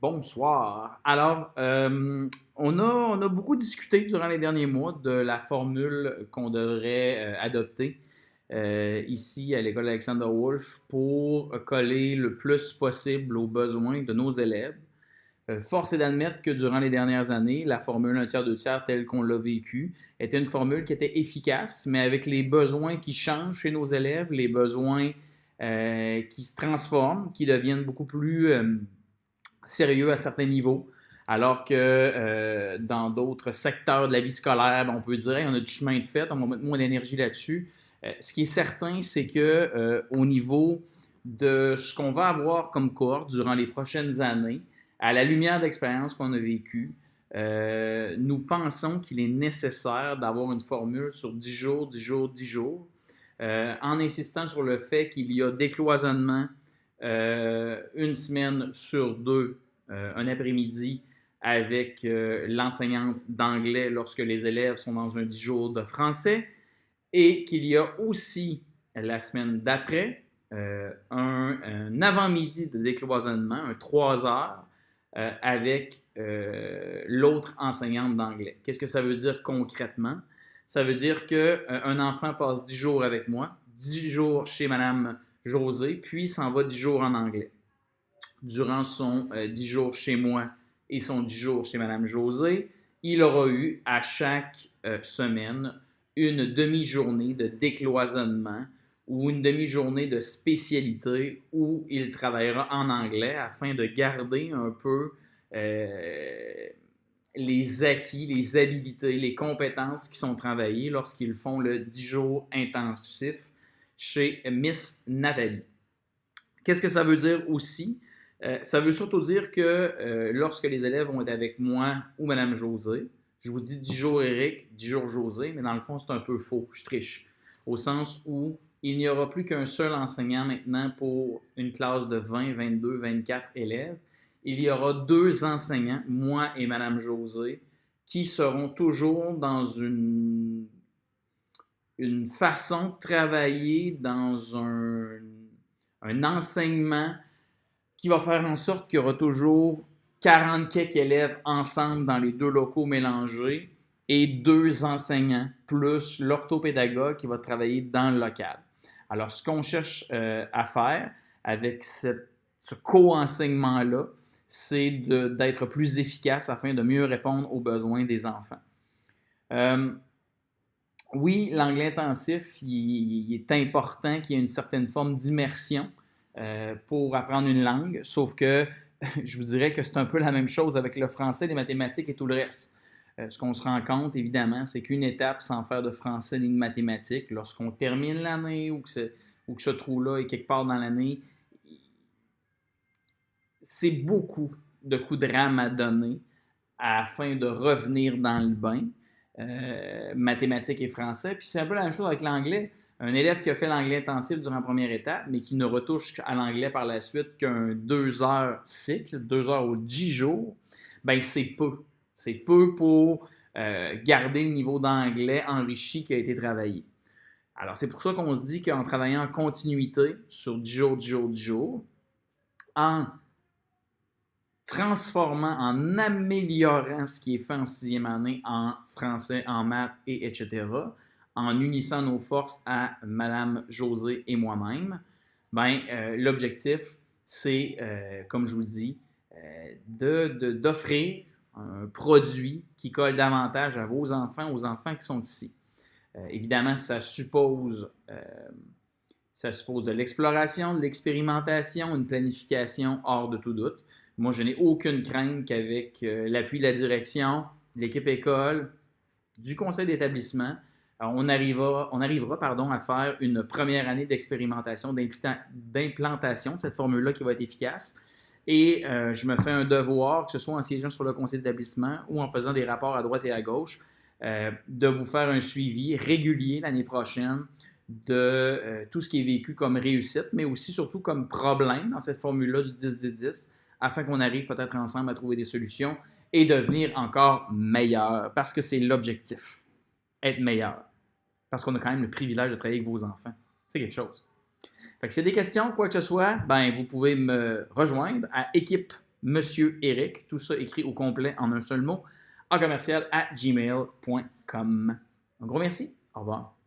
Bonsoir. Alors, on a beaucoup discuté durant les derniers mois de la formule qu'on devrait adopter ici à l'école Alexander Wolf pour coller le plus possible aux besoins de nos élèves. Force est d'admettre que durant les dernières années, la formule un tiers, deux tiers telle qu'on l'a vécue était une formule qui était efficace, mais avec les besoins qui changent chez nos élèves, les besoins qui se transforment, qui deviennent beaucoup plus sérieux à certains niveaux. Alors que dans d'autres secteurs de la vie scolaire, ben, on peut dire hey, on a du chemin de fait, on va mettre moins d'énergie là-dessus. Ce qui est certain, c'est que au niveau de ce qu'on va avoir comme cohorte durant les prochaines années, à la lumière d'expériences qu'on a vécues, nous pensons qu'il est nécessaire d'avoir une formule sur 10 jours, 10 jours, 10 jours, en insistant sur le fait qu'il y a décloisonnement une semaine sur deux, un après-midi avec l'enseignante d'anglais lorsque les élèves sont dans un 10 jours de français et qu'il y a aussi la semaine d'après un avant-midi de décloisonnement, un 3 heures avec l'autre enseignante d'anglais. Qu'est-ce que ça veut dire concrètement? Ça veut dire qu'un enfant passe 10 jours avec moi, 10 jours chez Madame José, puis s'en va 10 jours en anglais. Durant son 10 jours chez moi et son 10 jours chez Madame José, il aura eu à chaque semaine une demi-journée de décloisonnement ou une demi-journée de spécialité où il travaillera en anglais afin de garder un peu les acquis, les habilités, les compétences qui sont travaillées lorsqu'ils font le 10 jours intensif chez Miss Nathalie. Qu'est-ce que ça veut dire aussi? Ça veut surtout dire que lorsque les élèves vont être avec moi ou Mme José, je vous dis 10 jours Eric, 10 jours José, mais dans le fond, c'est un peu faux, je triche. Au sens où il n'y aura plus qu'un seul enseignant maintenant pour une classe de 20, 22, 24 élèves. Il y aura deux enseignants, moi et Mme José, qui seront toujours dans une façon de travailler dans un enseignement qui va faire en sorte qu'il y aura toujours 40 quelques élèves ensemble dans les deux locaux mélangés et deux enseignants, plus l'orthopédagogue qui va travailler dans le local. Alors, ce qu'on cherche à faire avec ce co-enseignement-là, c'est d'être plus efficace afin de mieux répondre aux besoins des enfants. Oui, l'anglais intensif, il est important qu'il y ait une certaine forme d'immersion pour apprendre une langue, sauf que je vous dirais que c'est un peu la même chose avec le français, les mathématiques et tout le reste. Ce qu'on se rend compte, évidemment, c'est qu'une étape sans faire de français ni de mathématiques, lorsqu'on termine l'année ou que ce trou-là est quelque part dans l'année, c'est beaucoup de coups de rame à donner afin de revenir dans le bain. Mathématiques et français. Puis c'est un peu la même chose avec l'anglais. Un élève qui a fait l'anglais intensif durant la première étape, mais qui ne retouche à l'anglais par la suite qu'un 2 heures cycle, 2 heures ou 10 jours, ben c'est peu. C'est peu pour garder le niveau d'anglais enrichi qui a été travaillé. Alors, c'est pour ça qu'on se dit qu'en travaillant en continuité sur 10 jours, 10 jours, 10 jours, en transformant, en améliorant ce qui est fait en sixième année en français, en maths, et etc., en unissant nos forces à Madame José et moi-même, ben, l'objectif, c'est, comme je vous dis, d'offrir un produit qui colle davantage à vos enfants, aux enfants qui sont ici. Évidemment, ça suppose de l'exploration, de l'expérimentation, une planification hors de tout doute. Moi, je n'ai aucune crainte qu'avec l'appui de la direction, de l'équipe école, du conseil d'établissement, on arrivera à faire une première année d'expérimentation, d'implantation de cette formule-là qui va être efficace. Et je me fais un devoir, que ce soit en siégeant sur le conseil d'établissement ou en faisant des rapports à droite et à gauche, de vous faire un suivi régulier l'année prochaine de tout ce qui est vécu comme réussite, mais aussi surtout comme problème dans cette formule-là du 10-10-10, afin qu'on arrive peut-être ensemble à trouver des solutions et devenir encore meilleur, parce que c'est l'objectif, être meilleur. Parce qu'on a quand même le privilège de travailler avec vos enfants. C'est quelque chose. Fait que s'il y a des questions, quoi que ce soit, ben, vous pouvez me rejoindre à Monsieur Eric, tout ça écrit au complet en un seul mot, en commercial à gmail.com. Un gros merci. Au revoir.